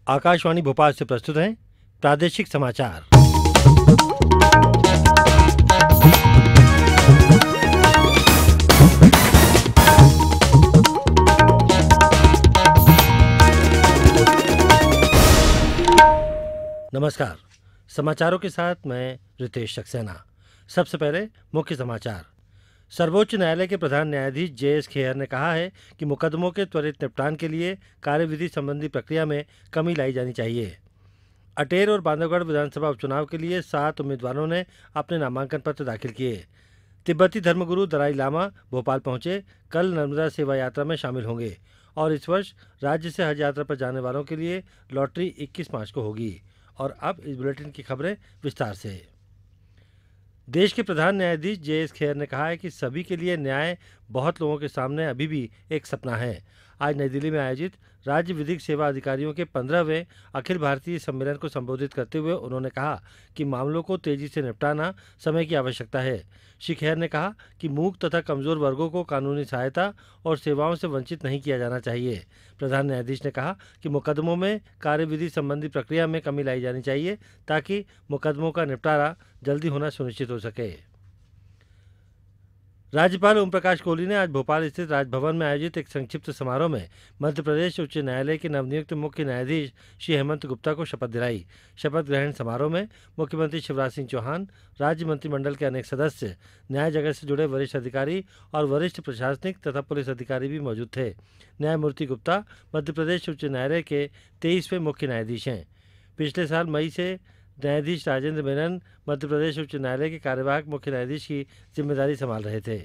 आकाशवाणी भोपाल से प्रस्तुत हैं प्रादेशिक समाचार। नमस्कार। समाचारों के साथ मैं रितेश सक्सेना। सबसे पहले मुख्य समाचार। सर्वोच्च न्यायालय के प्रधान न्यायाधीश जे.एस. खेहर ने कहा है कि मुकदमों के त्वरित निपटान के लिए कार्यविधि संबंधी प्रक्रिया में कमी लाई जानी चाहिए। अटेर और बांधवगढ़ विधानसभा उपचुनाव के लिए 7 उम्मीदवारों ने अपने नामांकन पत्र दाखिल किए। तिब्बती धर्मगुरु दलाई लामा भोपाल पहुंचे, कल नर्मदा सेवा यात्रा में शामिल होंगे और इस वर्ष राज्य से हज यात्रा पर जाने वालों के लिए लॉटरी 21 मार्च को होगी। और अब इस बुलेटिन की खबरें विस्तार से। देश के प्रधान न्यायाधीश जे.एस. खेहर ने कहा है कि सभी के लिए न्याय बहुत लोगों के सामने अभी भी एक सपना है। आज नई दिल्ली में आयोजित राज्य विधिक सेवा अधिकारियों के 15वें अखिल भारतीय सम्मेलन को संबोधित करते हुए उन्होंने कहा कि मामलों को तेजी से निपटाना समय की आवश्यकता है। श्री खेहर ने कहा कि मूक तथा कमजोर वर्गों को कानूनी सहायता और सेवाओं से वंचित नहीं किया जाना चाहिए। प्रधान न्यायाधीश ने कहा कि मुकदमों में कार्यविधि संबंधी प्रक्रिया में कमी लाई जानी चाहिए ताकि मुकदमों का निपटारा जल्दी होना सुनिश्चित हो सके। राज्यपाल ओम प्रकाश कोहली ने आज भोपाल स्थित राजभवन में आयोजित एक संक्षिप्त समारोह में मध्य प्रदेश उच्च न्यायालय के नवनियुक्त मुख्य न्यायाधीश श्री हेमंत गुप्ता को शपथ दिलाई। शपथ ग्रहण समारोह में मुख्यमंत्री शिवराज सिंह चौहान, राज्य मंत्रिमंडल के अनेक सदस्य, न्याय जगत से जुड़े वरिष्ठ अधिकारी और वरिष्ठ प्रशासनिक तथा पुलिस अधिकारी भी मौजूद थे। न्यायमूर्ति गुप्ता मध्य प्रदेश उच्च न्यायालय के 23वें मुख्य न्यायाधीश हैं। पिछले साल मई से न्यायाधीश राजेंद्र मेनन मध्य प्रदेश उच्च न्यायालय के कार्यवाहक मुख्य न्यायाधीश की जिम्मेदारी संभाल रहे थे।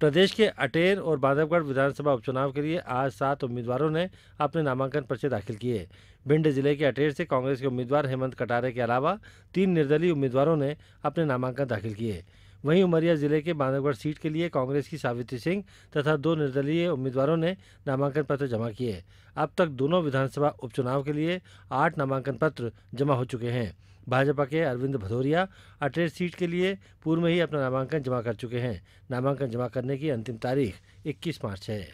प्रदेश के अटेर और बांधवगढ़ विधानसभा उपचुनाव के लिए आज 7 उम्मीदवारों ने अपने नामांकन पर्चे दाखिल किए। भिंड जिले के अटेर से कांग्रेस के उम्मीदवार हेमंत कटारे के अलावा 3 निर्दलीय उम्मीदवारों ने अपने नामांकन दाखिल किए। वहीं उमरिया जिले के बांधवगढ़ सीट के लिए कांग्रेस की सावित्री सिंह तथा 2 निर्दलीय उम्मीदवारों ने नामांकन पत्र जमा किए। अब तक दोनों विधानसभा उपचुनाव के लिए 8 नामांकन पत्र जमा हो चुके हैं। भाजपा के अरविंद भदौरिया अटेर सीट के लिए पूर्व में ही अपना नामांकन जमा कर चुके हैं। नामांकन जमा करने की अंतिम तारीख 21 मार्च है।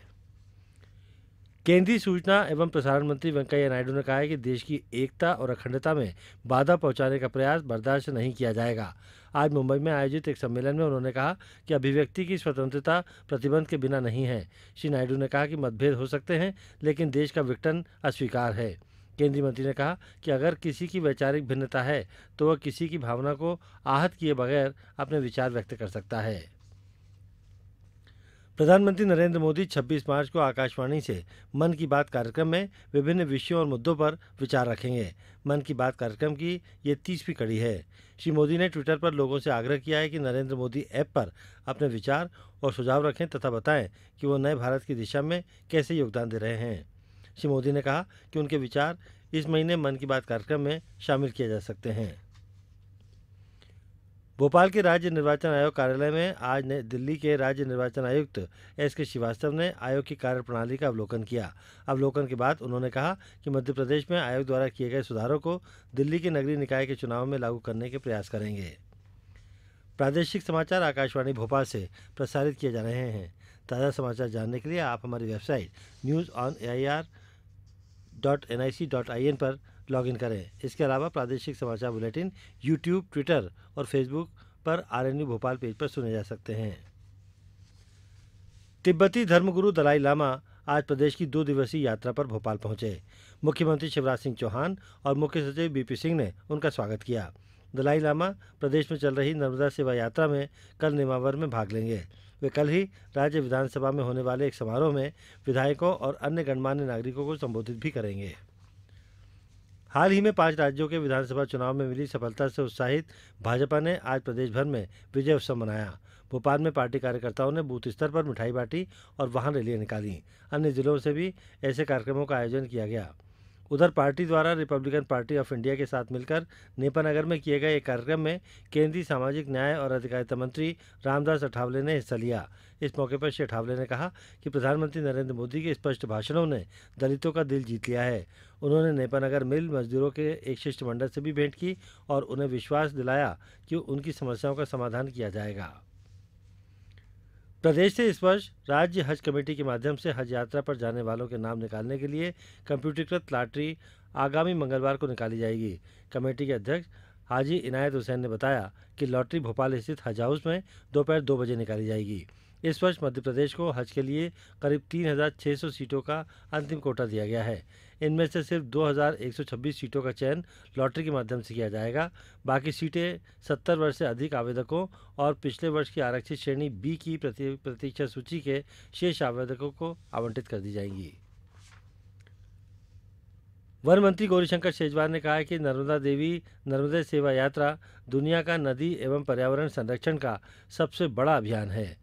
केंद्रीय सूचना एवं प्रसारण मंत्री वेंकैया नायडू ने कहा है कि देश की एकता और अखंडता में बाधा पहुंचाने का प्रयास बर्दाश्त नहीं किया जाएगा। आज मुंबई में आयोजित एक सम्मेलन में उन्होंने कहा कि अभिव्यक्ति की स्वतंत्रता प्रतिबंध के बिना नहीं है। श्री नायडू ने कहा कि मतभेद हो सकते हैं लेकिन देश का विघटन अस्वीकार है। केंद्रीय मंत्री ने कहा कि अगर किसी की वैचारिक भिन्नता है तो वह किसी की भावना को आहत किए बगैर अपने विचार व्यक्त कर सकता है। प्रधानमंत्री नरेंद्र मोदी 26 मार्च को आकाशवाणी से मन की बात कार्यक्रम में विभिन्न विषयों और मुद्दों पर विचार रखेंगे। मन की बात कार्यक्रम की ये 30वीं कड़ी है। श्री मोदी ने ट्विटर पर लोगों से आग्रह किया है कि नरेंद्र मोदी ऐप पर अपने विचार और सुझाव रखें तथा बताएं कि वो नए भारत की दिशा में कैसे योगदान दे रहे हैं। श्री मोदी ने कहा कि उनके विचार इस महीने मन की बात कार्यक्रम में शामिल किए जा सकते हैं। भोपाल के राज्य निर्वाचन आयोग कार्यालय में आज नई दिल्ली के राज्य निर्वाचन आयुक्त एस.के. श्रीवास्तव ने आयोग की कार्यप्रणाली का अवलोकन किया। अवलोकन के बाद उन्होंने कहा कि मध्य प्रदेश में आयोग द्वारा किए गए सुधारों को दिल्ली के नगरीय निकाय के चुनाव में लागू करने के प्रयास करेंगे। प्रादेशिक समाचार आकाशवाणी भोपाल से प्रसारित किए जा रहे हैं। ताज़ा समाचार जानने के लिए आप हमारी वेबसाइट news.air.nic.in पर लॉगिन करें। इसके अलावा प्रादेशिक समाचार बुलेटिन यूट्यूब, ट्विटर और फेसबुक पर आरएनयू भोपाल पेज पर सुने जा सकते हैं। तिब्बती धर्मगुरु दलाई लामा आज प्रदेश की 2 दिवसीय यात्रा पर भोपाल पहुंचे। मुख्यमंत्री शिवराज सिंह चौहान और मुख्य सचिव बीपी सिंह ने उनका स्वागत किया। दलाई लामा प्रदेश में चल रही नर्मदा सेवा यात्रा में कल नेमावर में भाग लेंगे। वे कल ही राज्य विधानसभा में होने वाले एक समारोह में विधायकों और अन्य गणमान्य नागरिकों को संबोधित भी करेंगे। हाल ही में 5 राज्यों के विधानसभा चुनाव में मिली सफलता से उत्साहित भाजपा ने आज प्रदेश भर में विजय उत्सव मनाया। भोपाल में पार्टी कार्यकर्ताओं ने बूथ स्तर पर मिठाई बांटी और वाहन रैलियां निकाली। अन्य जिलों से भी ऐसे कार्यक्रमों का आयोजन किया गया। उधर पार्टी द्वारा रिपब्लिकन पार्टी ऑफ इंडिया के साथ मिलकर नेपानगर में किए गए एक कार्यक्रम में केंद्रीय सामाजिक न्याय और अधिकारिता मंत्री रामदास अठावले ने हिस्सा लिया। इस मौके पर श्री अठावले ने कहा कि प्रधानमंत्री नरेंद्र मोदी के स्पष्ट भाषणों ने दलितों का दिल जीत लिया है। उन्होंने नेपानगर मिल मजदूरों के एक शिष्टमंडल से भी भेंट की और उन्हें विश्वास दिलाया कि उनकी समस्याओं का समाधान किया जाएगा। प्रदेश से इस वर्ष राज्य हज कमेटी के माध्यम से हज यात्रा पर जाने वालों के नाम निकालने के लिए कंप्यूटरीकृत लॉटरी आगामी मंगलवार को निकाली जाएगी। कमेटी के अध्यक्ष हाजी इनायत हुसैन ने बताया कि लॉटरी भोपाल स्थित हज हाउस में दोपहर 2 बजे निकाली जाएगी। इस वर्ष मध्य प्रदेश को हज के लिए करीब 3,600 सीटों का अंतिम कोटा दिया गया है। इनमें से सिर्फ 2,126 सीटों का चयन लॉटरी के माध्यम से किया जाएगा। बाकी सीटें 70 वर्ष से अधिक आवेदकों और पिछले वर्ष की आरक्षित श्रेणी बी की प्रतीक्षा सूची के शेष आवेदकों को आवंटित कर दी जाएंगी। वन मंत्री गौरीशंकर शेजवार ने कहा है कि नर्मदा देवी नर्मदे सेवा यात्रा दुनिया का नदी एवं पर्यावरण संरक्षण का सबसे बड़ा अभियान है।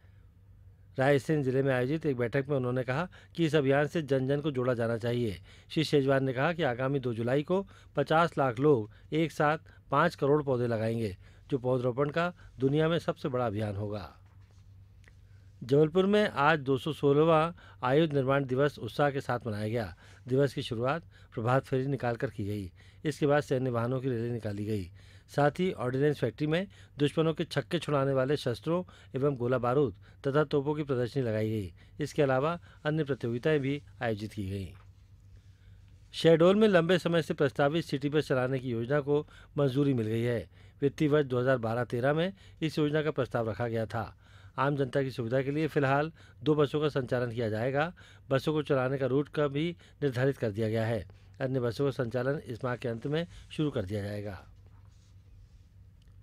रायसेन जिले में आयोजित एक बैठक में उन्होंने कहा कि इस अभियान से जन जन को जोड़ा जाना चाहिए। श्री शेजवार ने कहा कि आगामी 2 जुलाई को 50 लाख लोग एक साथ 5 करोड़ पौधे लगाएंगे, जो पौधरोपण का दुनिया में सबसे बड़ा अभियान होगा। जबलपुर में आज 216वां आयुध निर्माण दिवस उत्साह के साथ मनाया गया। दिवस की शुरुआत प्रभात फेरी निकालकर की गई। इसके बाद सैन्य वाहनों की रैली निकाली गई। साथ ही ऑर्डिनेंस फैक्ट्री में दुश्मनों के छक्के छुड़ाने वाले शस्त्रों एवं गोला बारूद तथा तोपों की प्रदर्शनी लगाई गई। इसके अलावा अन्य प्रतियोगिताएं भी आयोजित की गईं। शहडोल में लंबे समय से प्रस्तावित सिटी बस चलाने की योजना को मंजूरी मिल गई है। वित्तीय वर्ष 2012-13 में इस योजना का प्रस्ताव रखा गया था। आम जनता की सुविधा के लिए फिलहाल 2 बसों का संचालन किया जाएगा। बसों को चलाने का रूट का भी निर्धारित कर दिया गया है। अन्य बसों का संचालन इस माह के अंत में शुरू कर दिया जाएगा।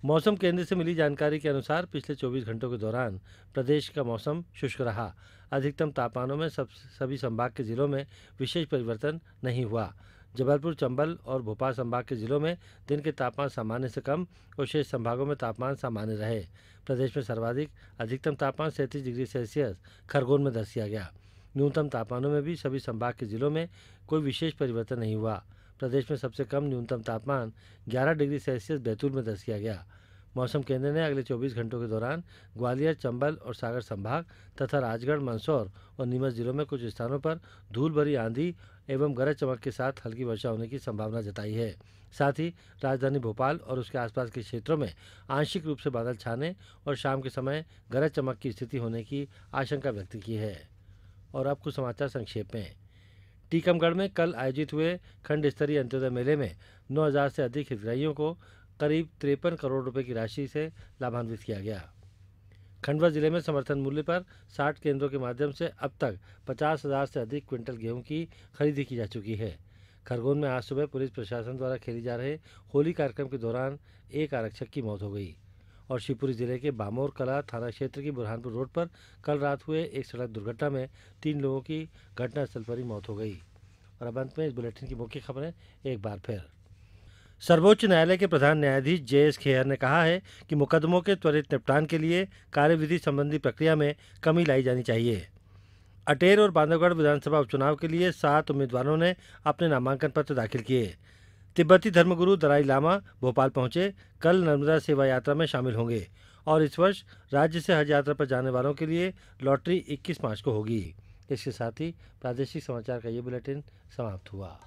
मौसम केंद्र से मिली जानकारी के अनुसार पिछले 24 घंटों के दौरान प्रदेश का मौसम शुष्क रहा। अधिकतम तापमानों में सभी संभाग के जिलों में विशेष परिवर्तन नहीं हुआ। जबलपुर, चंबल और भोपाल संभाग के जिलों में दिन के तापमान सामान्य से कम और शेष संभागों में तापमान सामान्य रहे। प्रदेश में सर्वाधिक अधिकतम तापमान 37 डिग्री सेल्सियस खरगोन में दर्ज किया गया। न्यूनतम तापमानों में भी सभी संभाग के जिलों में कोई विशेष परिवर्तन नहीं हुआ। प्रदेश में सबसे कम न्यूनतम तापमान 11 डिग्री सेल्सियस बैतूल में दर्ज किया गया। मौसम केंद्र ने अगले 24 घंटों के दौरान ग्वालियर, चंबल और सागर संभाग तथा राजगढ़, मंदसौर और नीमच जिलों में कुछ स्थानों पर धूल भरी आंधी एवं गरज चमक के साथ हल्की वर्षा होने की संभावना जताई है। साथ ही राजधानी भोपाल और उसके आसपास के क्षेत्रों में आंशिक रूप से बादल छाने और शाम के समय गरज चमक की स्थिति होने की आशंका व्यक्त की है। और अब कुछ समाचार संक्षेप में। टीकमगढ़ में कल आयोजित हुए खंड स्तरीय अंत्योदय मेले में 9,000 से अधिक हितग्राहियों को करीब 53 करोड़ रुपए की राशि से लाभान्वित किया गया। खंडवा जिले में समर्थन मूल्य पर 60 केंद्रों के माध्यम से अब तक 50,000 से अधिक क्विंटल गेहूं की खरीदी की जा चुकी है। खरगोन में आज सुबह पुलिस प्रशासन द्वारा खेली जा रहे होली कार्यक्रम के दौरान एक आरक्षक की मौत हो गई। और शिवपुरी जिले के बामोर कला थाना क्षेत्र की बुरहानपुर रोड पर कल रात हुए एक सड़क दुर्घटना में 3 लोगों की घटनास्थल पर ही मौत हो गई। और अब अंत में इस बुलेटिन की मुख्य खबरें एक बार फिर। सर्वोच्च न्यायालय के प्रधान न्यायाधीश जे.एस. खेहर ने कहा है कि मुकदमों के त्वरित निपटान के लिए कार्यविधि संबंधी प्रक्रिया में कमी लाई जानी चाहिए। अटेर और बांधवगढ़ विधानसभा उपचुनाव के लिए 7 उम्मीदवारों ने अपने नामांकन पत्र दाखिल किए। तिब्बती धर्मगुरु दलाई लामा भोपाल पहुंचे, कल नर्मदा सेवा यात्रा में शामिल होंगे। और इस वर्ष राज्य से हज यात्रा पर जाने वालों के लिए लॉटरी 21 मार्च को होगी। इसके साथ ही प्रादेशिक समाचार का ये बुलेटिन समाप्त हुआ।